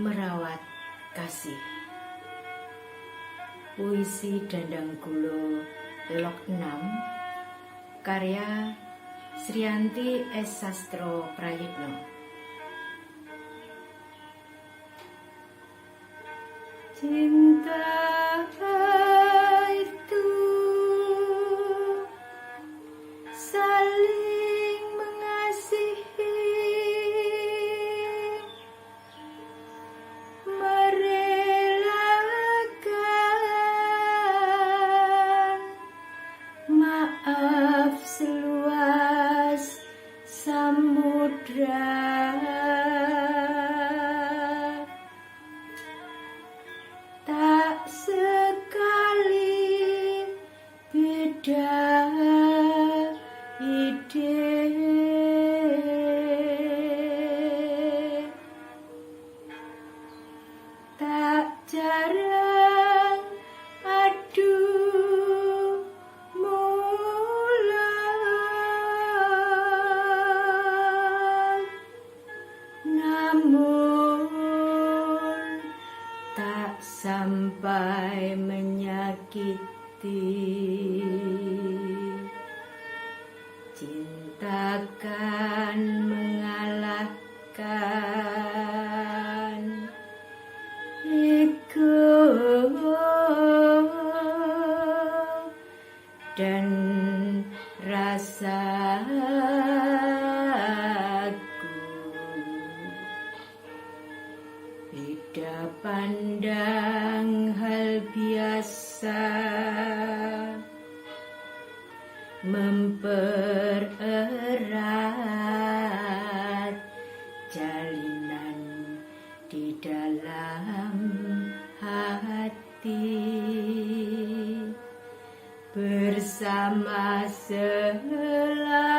Merawat Kasih. Puisi Dandanggulo Lok 6 karya Sriyanti S. Sastro Prayitno. Cinta itu saling mengasihi, merelakan maaf seluas samudra. Tak sekali beda ide, tak jarang adu mulut, namun tak sampai menyakiti. Cinta kan mengalahkan ego dan rasaku. Beda pandang hal biasa, mempererat jalinan di dalam hati. Bersama selalu